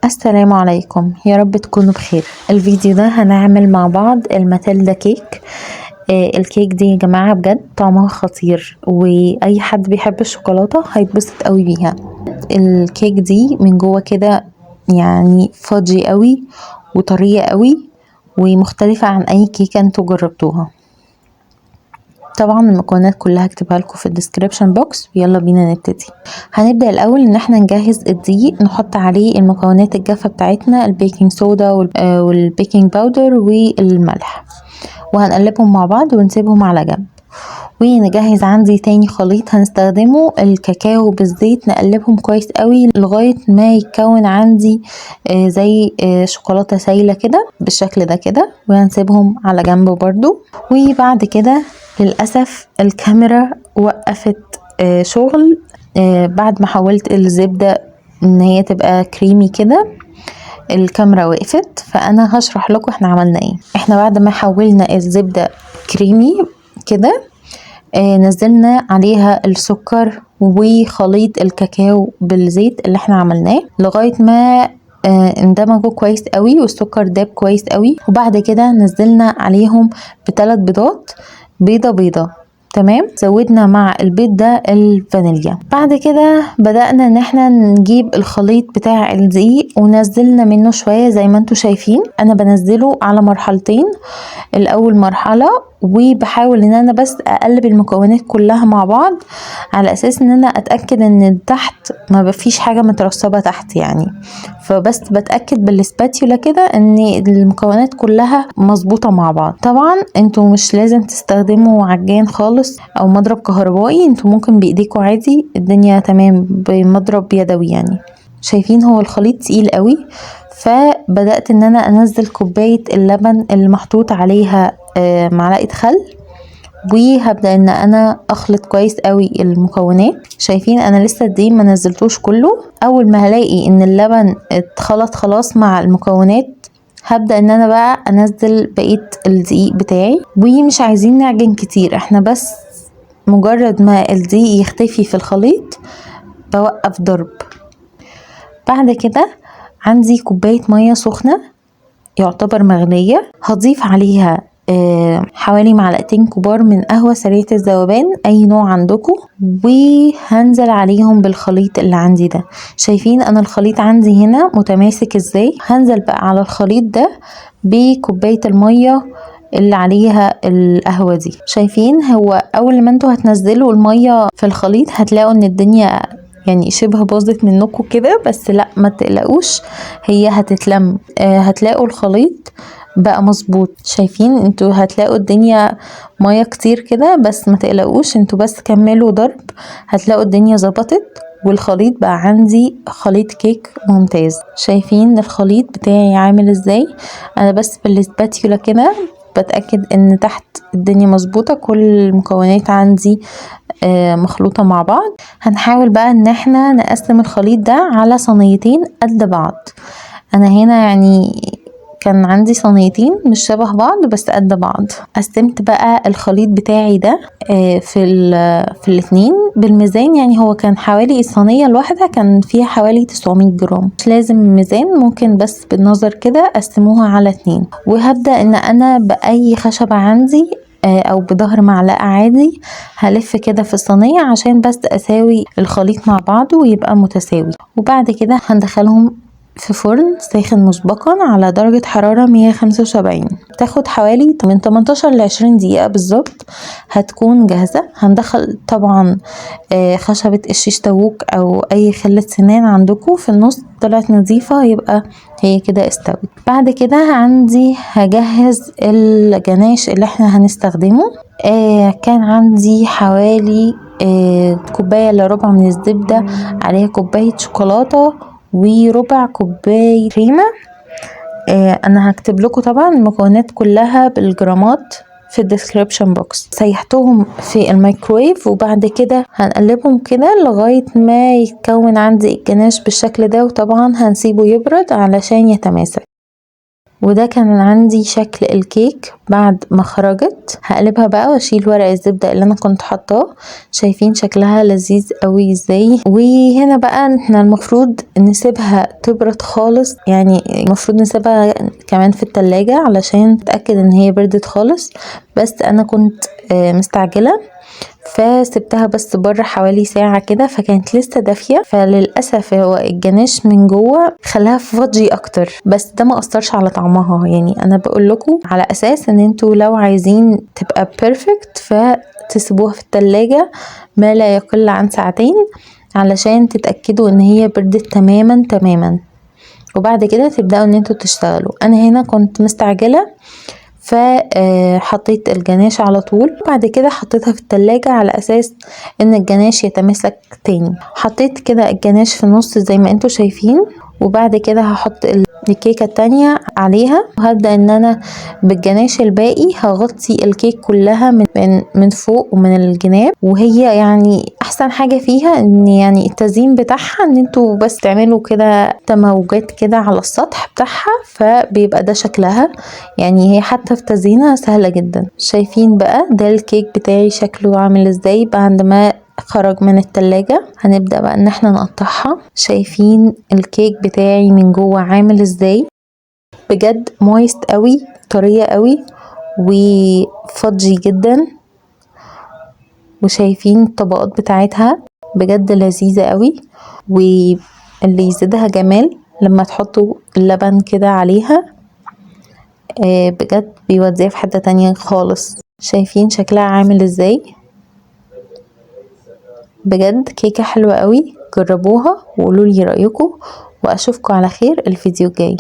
السلام عليكم، يا رب تكونوا بخير. الفيديو ده هنعمل مع بعض الماتيلدا كيك. الكيك دي يا جماعة بجد طعمها خطير، واي حد بيحب الشوكولاتة هيتبسط قوي بيها. الكيك دي من جوه كده يعني فادجي قوي وطرية قوي ومختلفة عن اي كيكة انتوا جربتوها. طبعا المكونات كلها هكتبها لكم في الديسكريبشن بوكس، ويلا بينا نبتدي. هنبدأ الاول ان احنا نجهز الدقيق، نحط عليه المكونات الجافة بتاعتنا، البيكنج صودا والبيكنج باودر والملح، وهنقلبهم مع بعض ونسيبهم على جنب. ونجهز عندي تاني خليط هنستخدمه الكاكاو بالزيت، نقلبهم كويس قوي لغاية ما يتكون عندي زي شوكولاتة سايلة كده بالشكل ده كده، وهنسيبهم على جنب برضو. وبعد كده للأسف الكاميرا وقفت شغل بعد ما حولت الزبدة ان هي تبقى كريمي كده، الكاميرا وقفت. فانا هشرح لكم احنا عملنا ايه. احنا بعد ما حولنا الزبدة كريمي كده نزلنا عليها السكر وخليط الكاكاو بالزيت اللي احنا عملناه لغاية ما اندمجوا كويس قوي والسكر داب كويس قوي. وبعد كده نزلنا عليهم ب3 بيضات، بيضة بيضة. تمام. زودنا مع البيض ده الفانيليا. بعد كده بدأنا ان احنا نجيب الخليط بتاع الدقيق ونزلنا منه شوية زي ما انتوا شايفين. انا بنزله على مرحلتين، الاول مرحلة وبحاول ان انا بس اقلب المكونات كلها مع بعض على اساس ان انا اتأكد ان تحت ما فيش حاجة مترسبة تحت يعني. فبس بتأكد بالسباتيولا كده ان المكونات كلها مظبوطة مع بعض. طبعا انتوا مش لازم تستخدموا عجان خالص او مضرب كهربائي، انتوا ممكن بايديكوا عادي الدنيا تمام بمضرب يدوي يعني. شايفين هو الخليط تقيل قوي، فبدأت ان انا انزل كوباية اللبن اللي محطوط عليها معلقة خل، وهبدأ ان انا اخلط كويس قوي المكونات. شايفين انا لسه الدقيق ما نزلتوش كله. اول ما هلاقي ان اللبن اتخلط خلاص مع المكونات هبدأ ان انا بقى انزل بقية الدقيق بتاعي. ومش عايزين نعجن كتير، احنا بس مجرد ما الدقيق يختفي في الخليط بوقف ضرب. بعد كده عندي كوباية مية سخنة يعتبر مغلية، هضيف عليها حوالي معلقتين كبار من قهوة سريعة الذوبان اي نوع عندكم، وهنزل عليهم بالخليط اللي عندي ده. شايفين انا الخليط عندي هنا متماسك ازاي. هنزل بقى على الخليط ده بكوباية المية اللي عليها القهوة دي. شايفين هو اول ما انتوا هتنزلوا المية في الخليط هتلاقوا ان الدنيا يعني شبه باظت منكم كده، بس لا ما تقلقوش هي هتتلم. هتلاقوا الخليط بقى مظبوط. شايفين انتوا هتلاقوا الدنيا ميه كتير كده، بس ما تقلقوش انتوا بس كملوا ضرب هتلاقوا الدنيا ظبطت والخليط بقى عندي خليط كيك ممتاز. شايفين الخليط بتاعي عامل ازاي. انا بس بالسباتيولا كده بتأكد ان تحت الدنيا مظبوطة، كل المكونات عندي مخلوطة مع بعض. هنحاول بقى ان احنا نقسم الخليط ده على صينيتين قد بعض. انا هنا يعني كان عندي صينيتين مش شبه بعض بس قد بعض. قسمت بقى الخليط بتاعي ده في الاتنين بالميزان، يعني هو كان حوالي الصينية الواحدة كان فيها حوالي 900 جرام. مش لازم ميزان، ممكن بس بالنظر كده قسموها على 2. وهبدأ ان انا بأي خشبة عندي او بظهر معلقة عادي هلف كده في الصينية عشان بس اساوي الخليط مع بعضه ويبقى متساوي. وبعد كده هندخلهم في فرن ساخن مسبقا على درجة حرارة 175. تاخد حوالي من 18 ل 20 دقيقة بالظبط هتكون جاهزة. هندخل طبعا خشبة الشيش تاووك او اي خلة سنان عندكم في النص طلعت نظيفة يبقى هي كده استوت. بعد كده عندي هجهز الجناش اللي احنا هنستخدمه. كان عندي حوالي كوباية الا ربع من الزبدة، عليها كوباية شوكولاتة وربع كوباية كريمة. انا هكتب لكم طبعا المكونات كلها بالجرامات في الديسكريبشن بوكس. سيحتهم في الميكرويف وبعد كده هنقلبهم كده لغاية ما يتكون عندي الجناش بالشكل ده، وطبعا هنسيبه يبرد علشان يتماسك. وده كان عندي شكل الكيك بعد ما خرجت. هقلبها بقى واشيل ورق الزبدة اللي انا كنت حطاه. شايفين شكلها لذيذ قوي ازاي. وهنا بقى احنا المفروض نسيبها تبرد خالص، يعني المفروض نسيبها كمان في التلاجة علشان نتأكد ان هي بردت خالص، بس انا كنت مستعجلة فسبتها بس بره حوالي ساعة كده، فكانت لسه دافية. فللأسف هو الجناش من جوه خلاها فضي اكتر، بس ده ما اثرش على طعمها. يعني انا بقول لكم على اساس ان انتوا لو عايزين تبقى بيرفكت فتسيبوها في التلاجة ما لا يقل عن ساعتين علشان تتأكدوا ان هي بردت تماما تماما، وبعد كده تبدأوا ان انتوا تشتغلوا. انا هنا كنت مستعجلة فحطيت الجناش على طول، بعد كده حطيتها في التلاجة على اساس ان الجناش يتماسك تاني. حطيت كده الجناش في النص زي ما انتوا شايفين، وبعد كده هحط الكيكة التانية عليها، وهبدأ ان انا بالجناش الباقي هغطي الكيك كلها من فوق ومن الجناب. وهي يعني احسن حاجة فيها ان يعني التزيين بتاعها ان انتوا بس تعملوا كده تموجات كده على السطح بتاعها فبيبقى ده شكلها. يعني هي حتى في تزيينها سهلة جدا. شايفين بقى ده الكيك بتاعي شكله عامل ازاي بعد ما خرج من التلاجة. هنبدأ بقى ان احنا نقطعها. شايفين الكيك بتاعي من جوه عامل ازاي، بجد مويست قوي، طرية قوي، وفضي جدا. وشايفين الطبقات بتاعتها بجد لذيذة قوي. واللي يزيدها جمال لما تحطوا اللبن كده عليها، بجد بيوديها في حتة تانية خالص. شايفين شكلها عامل ازاي، بجد كيكة حلوة قوي. جربوها وقولوا لي رأيكم، واشوفكم على خير الفيديو الجاي.